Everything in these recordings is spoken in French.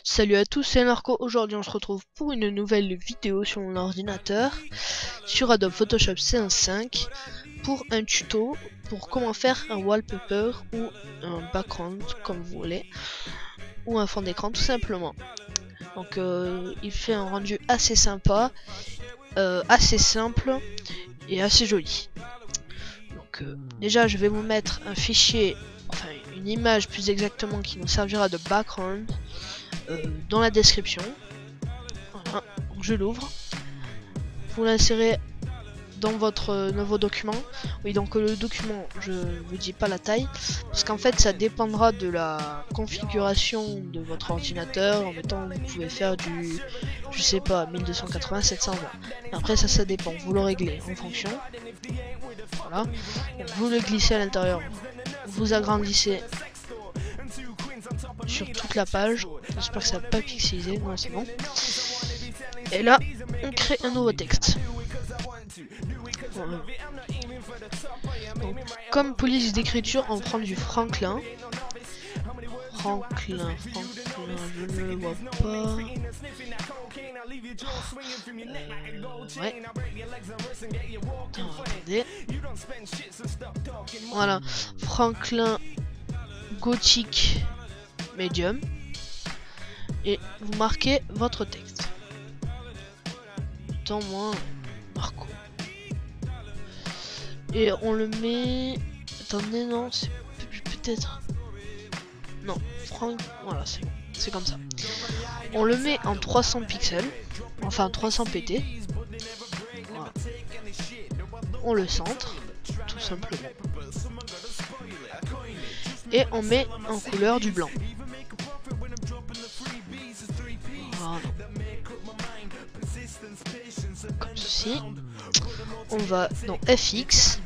Salut à tous, c'est Narco. Aujourd'hui on se retrouve pour une nouvelle vidéo sur mon ordinateur sur Adobe Photoshop C1.5 pour un tuto pour comment faire un wallpaper ou un background comme vous voulez, ou un fond d'écran tout simplement. Donc il fait un rendu assez sympa, assez simple et assez joli. Donc déjà je vais vous mettre un fichier, enfin une image plus exactement, qui nous servira de background dans la description. Voilà, je l'ouvre. Vous l'insérez dans votre nouveau document. Oui, donc le document, je vous dis pas la taille, parce qu'en fait ça dépendra de la configuration de votre ordinateur. En mettant, vous pouvez faire du, je sais pas, 1280, 720. Après ça dépend, vous le réglez en fonction. Voilà, donc, vous le glissez à l'intérieur, vous agrandissez sur toute la page. J'espère que ça va pas pixeliser, non c'est bon. Et là on crée un nouveau texte. Voilà. Donc, comme police d'écriture, on prend du Franklin. Franklin, je ne le vois pas. Ouais. Attendez. Voilà, Franklin Gothic Medium. Et vous marquez votre texte. Attends, moi, Marco. Et on le met. Attendez, non, c'est peut-être. Non, Franck, voilà, c'est bon. C'est comme ça. On le met en 300 pixels. Enfin, 300 pt. Voilà. On le centre, tout simplement. Et on met en couleur du blanc. Voilà. Comme ceci. On va dans FX.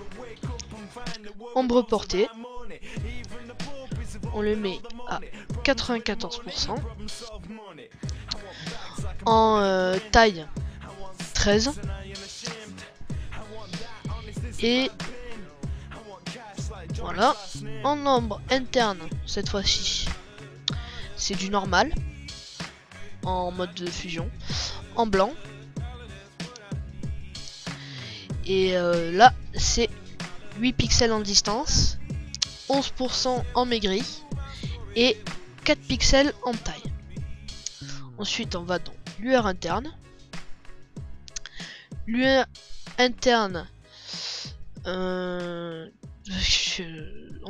Ombre portée. On le met à 94%. En taille 13. Et voilà. En ombre interne, cette fois-ci, c'est du normal. En mode de fusion. En blanc. Et là, c'est 8 pixels en distance. 11% en maigri. Et 4 pixels en taille. Ensuite, on va dans lueur interne. Lueur interne, on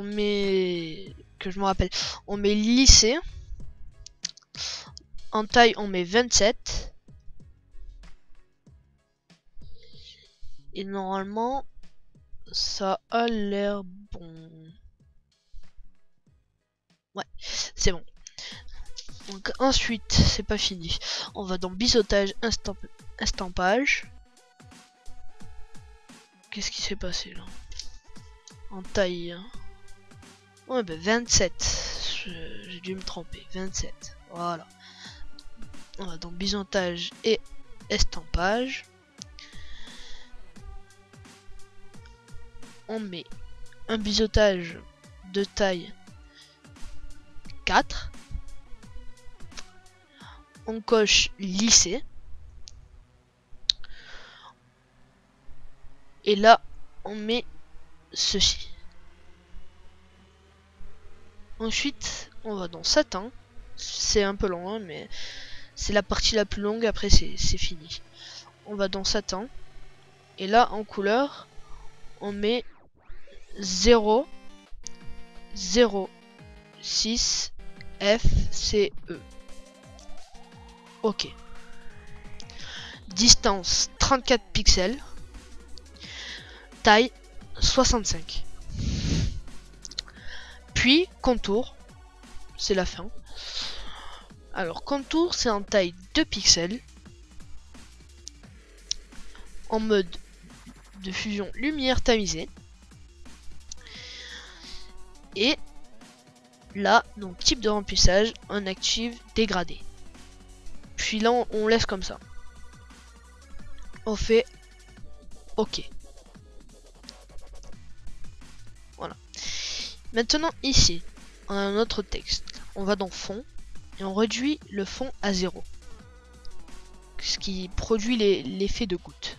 met, que je me rappelle, on met lissé. En taille, on met 27. Et normalement, ça a l'air bon. Ouais, c'est bon. Donc ensuite, c'est pas fini. On va dans biseautage, estampage. Qu'est-ce qui s'est passé là? En taille. Ouais, ben 27. J'ai dû me tromper. 27. Voilà. On va dans biseautage et estampage. On met un biseautage de taille 4. On coche lissé. Et là, on met ceci. Ensuite, on va dans satin. C'est un peu long, hein, mais c'est la partie la plus longue. Après, c'est fini. On va dans satin. Et là, en couleur, on met 0, 0, 6, FCE. Ok. Distance 34 pixels. Taille 65. Puis contour, c'est la fin. Alors contour, c'est en taille 2 pixels. En mode de fusion lumière tamisée. Et là, donc type de remplissage, on active dégradé. Puis là, on laisse comme ça. On fait OK. Voilà. Maintenant, ici, on a un autre texte. On va dans fond. et on réduit le fond à 0. Ce qui produit l'effet de goutte.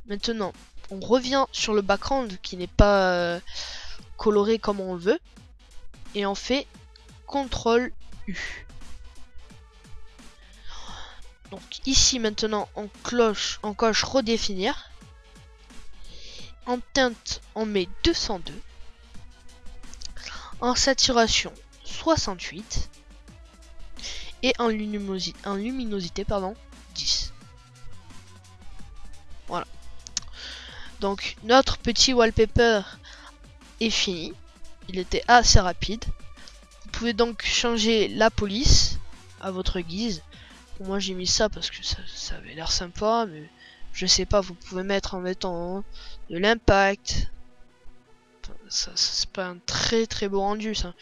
Maintenant, on revient sur le background qui n'est pas coloré comme on veut. Et on fait CTRL U. Donc ici maintenant on coche redéfinir. En teinte on met 202. En saturation 68. Et en luminosité pardon 10. Voilà. Donc notre petit wallpaper est fini. Il était assez rapide. Vous pouvez donc changer la police à votre guise. Moi j'ai mis ça parce que ça avait l'air sympa, mais je sais pas, vous pouvez mettre en mettant de l'impact. Enfin, c'est pas un très beau rendu ça.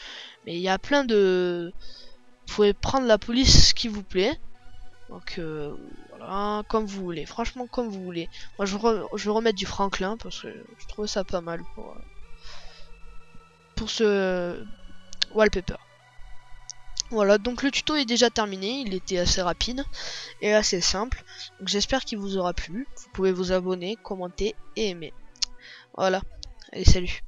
Mais il y a plein de... Vous pouvez prendre la police qui vous plaît. Donc voilà, comme vous voulez. Franchement comme vous voulez. Moi je vais remettre du Franklin parce que je trouve ça pas mal pour ce wallpaper. Voilà, donc le tuto est déjà terminé, il était assez rapide et assez simple. Donc j'espère qu'il vous aura plu. Vous pouvez vous abonner, commenter et aimer. Voilà, allez salut.